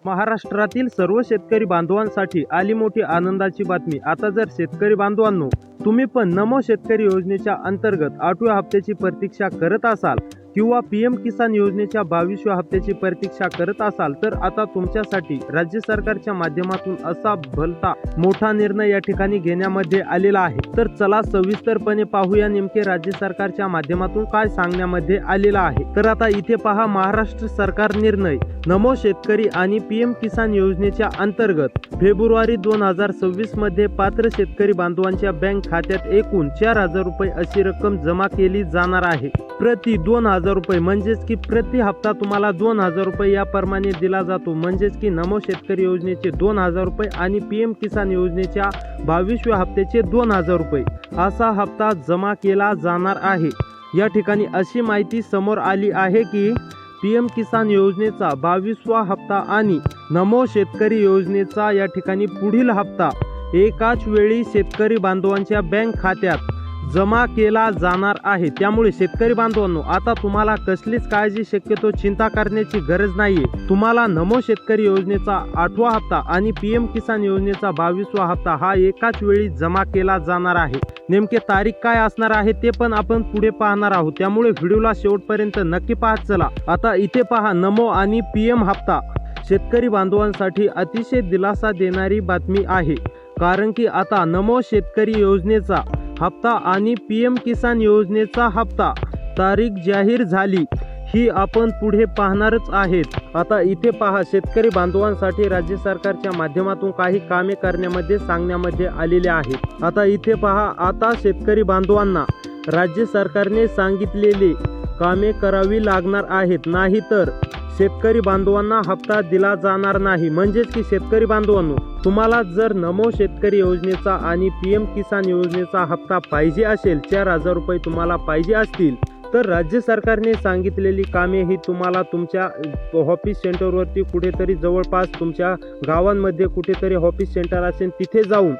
महाराष्ट्रातील सर्व शेतकरी बांधवांसाठी आली मोठी आनंदाची बातमी। आता जर शेतकरी बांधवांनो तुम्ही पण नमो शेतकरी योजनेच्या अंतर्गत 8व्या हप्त्याची प्रतीक्षा करत असाल किंवा पीएम किसान योजनेच्या 22व्या हप्त्याची प्रतीक्षा करत असाल तर आता तुमच्यासाठी राज्य सरकारच्या माध्यमातून असा भलता मोठा निर्णय या ठिकाणी घेण्यामध्ये आलेला आहे। तर चला सविस्तरपणे पाहूया नेमके राज्य सरकारच्या माध्यमातून काय सांगण्यामध्ये आलेला आहे। तर आता इथे पहा, महाराष्ट्र सरकार निर्णय नमो शेतकरी आणि पीएम किसान योजनेच्या अंतर्गत फेब्रुवारी 2026 मध्ये पात्र शेतकरी बांधवांच्या बँक खात्यात एकूण 4000 रुपये अशी रक्कम जमा केली जाणार आहे। प्रति 2000 रुपये म्हणजेच की प्रति हप्ता तुम्हाला 2000 रुपये याप्रमाणे दिला जातो। म्हणजेच की नमो शेतकरी योजनेचे 2000 रुपये आणि पीएम किसान योजनेच्या 22व्या हप्त्याचे 2000 रुपये असा हप्ता जमा केला जाणार आहे। या ठिकाणी अशी माहिती समोर आली आहे की पीएम किसान योजनेचा 22वा हप्ता आणि नमो शेतकरी योजनेचा या ठिकाणी पुढील हप्ता एकाच वेळी शेतकरी बांधवांच्या बँक खात्यात जमा केला जाणार आहे। त्यामुळे शेतकरी बांधवांनो आता तुम्हाला कसलीच काळजी शक्यतो चिंता करण्याची गरज नाहीये। तुम्हाला नमो शेतकरी योजनेचा 8वा हप्ता आणि पीएम किसान योजनेचा 22वा हप्ता हा एकाच वेळी जमा केला जाणार आहे। नेमके तारीख काय असणार आहे ते पण आपण पुढे पाहणार आहोत, त्यामुळे व्हिडिओला शेवटपर्यंत नक्की पाहत चला। आता इथे पहा, नमो आणि पीएम हप्ता शेतकरी बांधवांसाठी अतिशय दिलासा देणारी बातमी आहे। कारण की आता नमो शेतकरी योजनेचा हप्ता आणि पीएम किसान योजनेचा हप्ता तारीख जाहीर झाली ही आपण पुढे पाहणारच आहेत। आता इथे पहा, शेतकरी बांधवांसाठी राज्य सरकारच्या माध्यमातून काही कामे करण्यामध्ये सांगण्यामध्ये आलेले आहेत। आता इथे पहा, आता शेतकरी बांधवांना राज्य सरकारने सांगितलेली कामे करावी लागणार आहेत, नाहीतर शेतकरी बांधवांना हप्ता दिला जाणार नाही। म्हणजेच की शेतकरी बांधवांनो तुम्हाला जर नमो शेतकरी योजनेचा आणि पीएम किसान योजनेचा हप्ता पाहिजे असेल, 4000 रुपये तुम्हाला पाहिजे असतील तर राज्य सरकारने सांगितलेली कामे ही तुम्हाला तुमच्या ऑफिस सेंटरवरती कुठेतरी जवळपास तुमच्या गावांमध्ये कुठेतरी ऑफिस सेंटर असेल तिथे जाऊन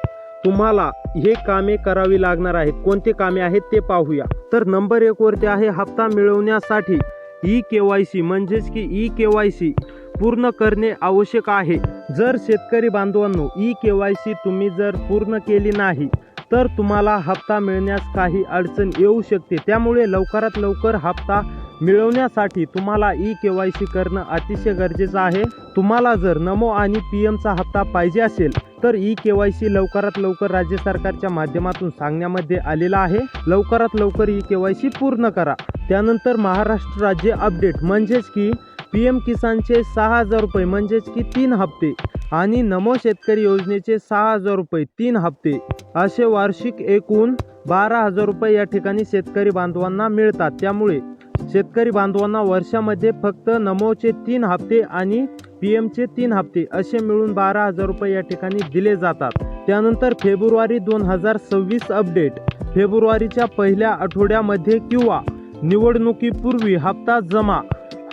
तुम्हाला हे कामे करावी लागणार आहेत। कोणते कामे आहेत ते पाहूया। तर नंबर 1 वरती आहे, हप्ता मिळवण्यासाठी ई-केवायसी म्हणजेच की ई-केवायसी पूर्ण करणे आवश्यक आहे। जर शेतकरी बांधवांनो ई-केवायसी तुम्ही जर पूर्ण केली नाही तर तुम्हाला हप्ता मिळण्यास काही अडचण येऊ शकते। त्यामुळे लवकरात लवकर हप्ता मिळवण्यासाठी तुम्हाला ई-केवायसी करणं अतिशय गरजेचं आहे। तुम्हाला जर नमो आणि पीएमचा हप्ता पाहिजे असेल तर ई-केवायसी लवकरात लवकर राज्य सरकारच्या माध्यमातून सांगण्यामध्ये आलेला आहे। लवकरात लवकर ई-केवायसी पूर्ण करा। त्यानंतर महाराष्ट्र राज्य अपडेट म्हणजेच की पीएम किसानचे 6000 रुपये म्हणजेच की 3 हप्ते आणि नमो शेतकरी योजनेचे 6000 रुपये 3 हप्ते असे वार्षिक एकूण 12000 रुपये या ठिकाणी शेतकरी बांधवांना मिळतात। त्यामुळे शेतकरी बांधवांना वर्षामध्ये फक्त नमोचे 3 हप्ते आणि पीएमचे 3 हप्ते असे मिळून 12000 रुपये या ठिकाणी दिले जातात। त्यानंतर फेब्रुवारी 2026 अपडेट, फेब्रुवारीच्या पहिल्या आठवड्यामध्ये किंवा निवडणुकीपूर्वी हप्ता जमा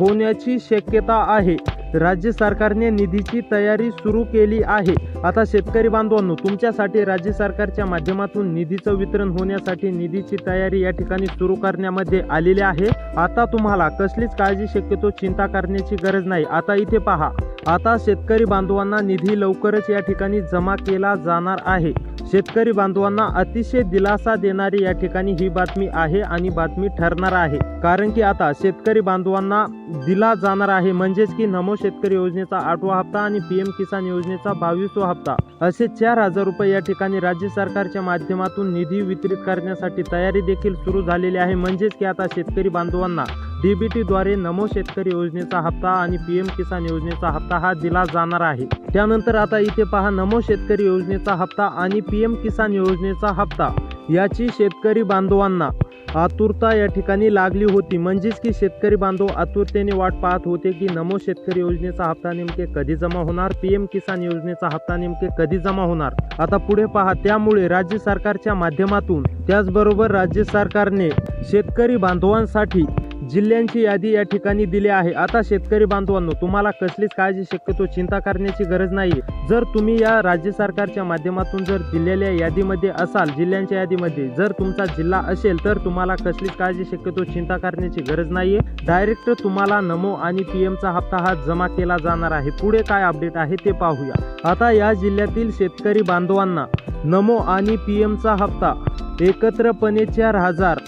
होण्याची शक्यता आहे। राज्य सरकारने निधीची तयारी सुरू केली आहे। आता शेतकरी बांधवांनो तुमच्यासाठी राज्य सरकारच्या माध्यमातून निधीचं वितरण होण्यासाठी निधीची तयारी या ठिकाणी सुरू करण्यामध्ये आलेली आहे। आता तुम्हाला कसलीच काळजी शक्यतो चिंता करण्याची गरज नाही। आता इथे पहा, आता शेतकरी बांधवांना निधी लवकरच या ठिकाणी जमा केला जाणार आहे। शेतकरी बांधवांना अतिशय दिलासा देणारी या ठिकाणी ही बातमी आहे आणि बातमी ठरणार आहे। कारण की आता शेतकरी बांधवांना दिला जाणार आहे म्हणजेच की नमो शेतकरी योजनेचा 8वा हप्ता आणि पीएम किसान योजनेचा 22वा हप्ता असे 4000 रुपये या ठिकाणी राज्य सरकारच्या माध्यमातून निधी वितरित करण्यासाठी तयारी देखील सुरू झालेली आहे। म्हणजेच की आता शेतकरी बांधवांना डीबीटी द्वारे नमो शेतकरी योजनेचा हप्ता आणि पीएम किसान योजनेचा हप्ता हा दिला जाणार आहे। त्यानंतर आता इथे पहा, नमो शेतकरी योजनेचा हप्ता आणि पीएम किसान योजनेचा हप्ता याची शेतकरी बांधवांना आतुरता या ठिकाणी लागली होती। म्हणजेच की शेतकरी बांधव आतुरतेने वाट पाहत होते की नमो शेतकरी योजनेचा हप्ता नेमके कधी जमा होणार, पीएम किसान योजनेचा हप्ता नेमके कधी जमा होणार। आता पुढे पहा, त्यामुळे राज्य सरकारच्या माध्यमातून त्याचबरोबर राज्य सरकारने शेतकरी बांधवांसाठी जिल्ह्यांची यादी या ठिकाणी दिली आहे। आता शेतकरी बांधवांनो, तुम्हाला कसलीच काळजी शक्यतो चिंता करण्याची गरज नाही। जर तुम्ही या राज्य सरकारच्या माध्यमातून जर दिलेल्या यादीमध्ये असाल, जिल्ह्यांच्या यादीमध्ये जर तुमचा जिल्हा असेल तर तुम्हाला कसलीच काळजी शक्यतो चिंता करण्याची गरज नाहीये। डायरेक्ट तुम्हाला नमो आणि पीएमचा हप्ता हा जमा केला जाणार आहे। पुढे काय अपडेट आहे ते पाहूया। आता या जिल्ह्यातील शेतकरी बांधवांना नमो आणि पीएमचा हप्ता एकत्रपणे 4,000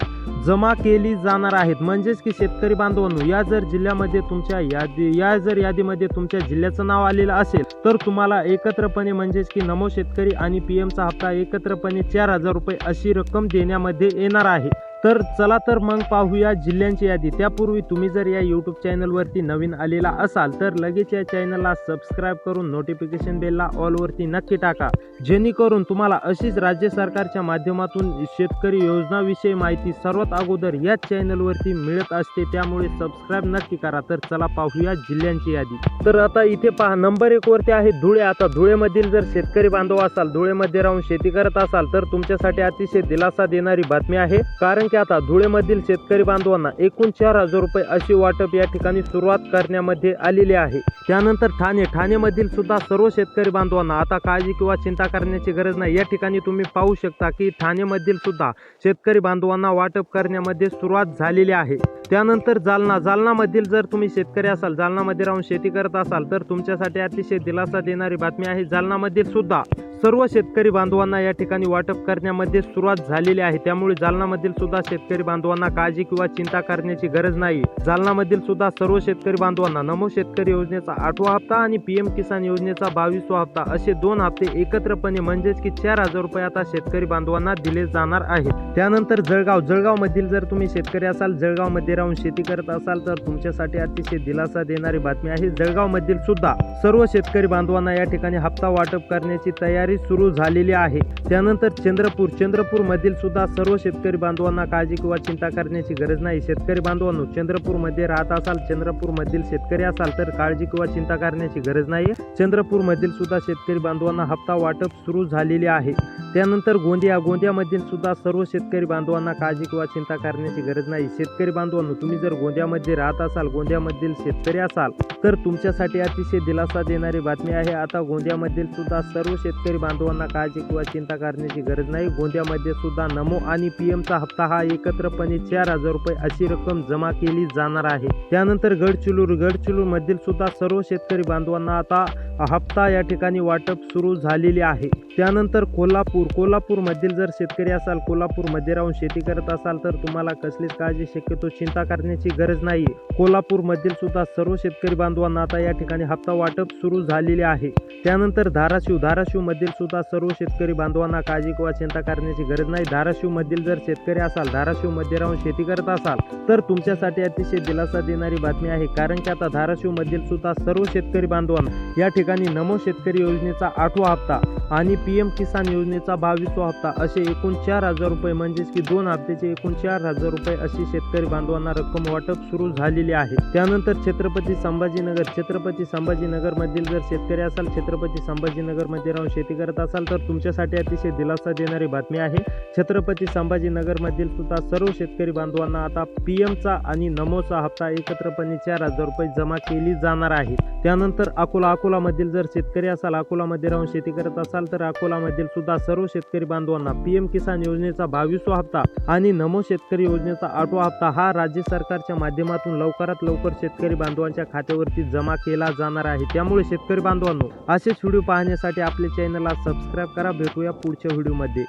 जमा केली जाणार आहेत। म्हणजेच की शेतकरी बांधवांनो, या जर जिल्ह्यामध्ये तुमच्या यादीमध्ये तुमच्या जिल्ह्याचं नाव आलेलं असेल तर तुम्हाला एकत्रपणे म्हणजेच की नमो शेतकरी आणि पीएमचा हप्ता एकत्रपणे 4,000 रुपये अशी रक्कम देण्यामध्ये येणार आहे। तर चला तर मग पाहूया जिल्ह्यांची यादी। त्यापूर्वी तुम्ही जर या यूट्यूब चॅनलवरती नवीन आलेला असाल तर लगेच या चॅनलला सबस्क्राईब करून नोटिफिकेशन बेलला ऑलवरती नक्की टाका, जेणेकरून तुम्हाला अशीच राज्य सरकारच्या माध्यमातून शेतकरी योजनाविषयी माहिती सर्वात अगोदर याच चॅनलवरती मिळत असते। त्यामुळे सबस्क्राईब नक्की करा। तर चला पाहूया जिल्ह्यांची यादी। तर आता इथे पहा, नंबर 1 वरती आहे धुळे। आता धुळेमधील जर शेतकरी बांधव असाल, धुळेमध्ये राहून शेती करत असाल तर तुमच्यासाठी अतिशय दिलासा देणारी बातमी आहे। कारण की आता धुळेमधील शेतकरी बांधवांना एकूण 4,000 रुपये अशी वाटप या ठिकाणी सुरुवात करण्यामध्ये आलेली आहे। त्यानंतर ठाणेमधील सुद्धा सर्व शेतकरी बांधवांना आता काळजी किंवा चिंता करण्याची गरज नाही। या ठिकाणी तुम्ही पाहू शकता की ठाणेमधील सुद्धा शेतकरी बांधवांना वाटप करण्यामध्ये सुरुवात झालेली आहे। त्यानंतर जालनामधील जर तुम्ही शेतकरी असाल, जालनामध्ये राहून शेती करत असाल तर तुमच्यासाठी अतिशय दिलासा देणारी बातमी आहे। जालनामधील सुद्धा सर्व शेतकरी बांधवांना या ठिकाणी वाटप करण्यामध्ये सुरुवात झालेली आहे। त्यामुळे जालनामधील सुद्धा शेतकरी बांधवांना काळजी किंवा चिंता करण्याची गरज नाही। जालनामधील सुद्धा सर्व शेतकरी बांधवांना नमो शेतकरी योजनेचा 8वा हप्ता आणि पीएम किसान योजनेचा 22वा हप्ता असे 2 हप्ते एकत्रपणे म्हणजेच की 4,000 रुपये आता शेतकरी बांधवांना दिले जाणार आहेत। त्यानंतर जळगावमधील जर तुम्ही शेतकरी असाल, जळगावमध्ये राहून शेती करत असाल तर तुमच्यासाठी अतिशय दिलासा देणारी बातमी आहे। जळगावमधील सुद्धा सर्व शेतकरी बांधवांना या ठिकाणी हप्ता वाटप करण्याची तयारी सुरू झालेली आहे। त्यानंतर चंद्रपूर मधील सुद्धा सर्व शेतकरी बांधवांना काळजी किंवा चिंता करण्याची गरज नाही। शेतकरी बांधवांनो, चंद्रपूर मध्ये राहत असाल, चंद्रपूर मधील शेतकरी असाल तर काळजी किंवा चिंता करण्याची गरज नाही। चंद्रपूर मधील सुद्धा शेतकरी बांधवांना हप्ता वाटप सुरू झालेले आहे। त्यानंतर गोंदियामधील सुद्धा सर्व शेतकरी बांधवांना काळजी किंवा चिंता करण्याची गरज नाही। शेतकरी बांधवांनो, तुम्ही जर गोंदियामध्ये राहत असाल, गोंदियामधील शेतकरी असाल तर तुमच्यासाठी अतिशय दिलासा देणारी बातमी आहे। आता गोंदियामधील सुद्धा सर्व शेतकरी बांधवांना काळजी किंवा चिंता करण्याची गरज नाही। गोंदियामध्ये सुद्धा नमो आणि पीएमचा हप्ता हा एकत्रपणे 4,000 रुपये अशी रक्कम जमा केली जाणार आहे। त्यानंतर गडचिरोली मधील सुद्धा सर्व शेतकरी बांधवांना आता हप्ता या ठिकाणी वाटप सुरू झालेली आहे। त्यानंतर कोल्हापूर मधील जर शेतकरी असाल, कोल्हापूरमध्ये राहून शेती करत असाल तर तुम्हाला कसलीच काळजी शक्यतो चिंता करण्याची गरज नाही। कोल्हापूर मधील सुद्धा सर्व शेतकरी बांधवांना आता या ठिकाणी हप्ता वाटप सुरू झालेले आहे। त्यानंतर धाराशिव मधील सुद्धा सर्व शेतकरी बांधवांना काळजी किंवा चिंता करण्याची गरज नाही। धाराशिव मधील जर शेतकरी असाल, धाराशिव मध्ये राहून शेती करत असाल तर तुमच्यासाठी अतिशय दिलासा देणारी बातमी आहे। कारण की आता धाराशिव मधील सुद्धा सर्व शेतकरी बांधवांना या ठिकाणी नमो शेतकरी योजनेचा 8वा हप्ता आणि पीएम किसान योजनेचा 22वा हप्ता असे एकूण 4,000 रुपये म्हणजेच की 2 हप्त्याचे एकूण 4,000 रुपये अशी शेतकरी बांधवांना रक्कम वाटप सुरू झालेली आहे। त्यानंतर छत्रपती संभाजीनगर मधील जर शेतकरी असाल, छत्रपती संभाजीनगर मध्ये राहून शेती करत असाल तर तुमच्यासाठी अतिशय दिलासा देणारी बातमी आहे। छत्रपती संभाजीनगर मधील सुद्धा सर्व शेतकरी बांधवांना आता पीएमचा आणि नमोचा हप्ता एकत्रपणे 4,000 रुपये जमा केली जाणार आहे। त्यानंतर अकोला मधील जर शेतकरी असाल, अकोलामध्ये राहून शेती करत असाल तर अकोलामधील सुद्धा सर्व शेतकरी बांधवांना पीएम किसान योजनेचा 22वा हप्ता आणि नमो शेतकरी योजनेचा 8वा हप्ता हा राज्य सरकारच्या माध्यमातून लवकरात लवकर शेतकरी बांधवांच्या खात्यावरती जमा केला जाणार आहे। त्यामुळे शेतकरी बांधवांनो, असेच व्हिडिओ पाहण्यासाठी आपल्या चॅनलला सबस्क्राईब करा। भेटूया पुढच्या व्हिडिओमध्ये।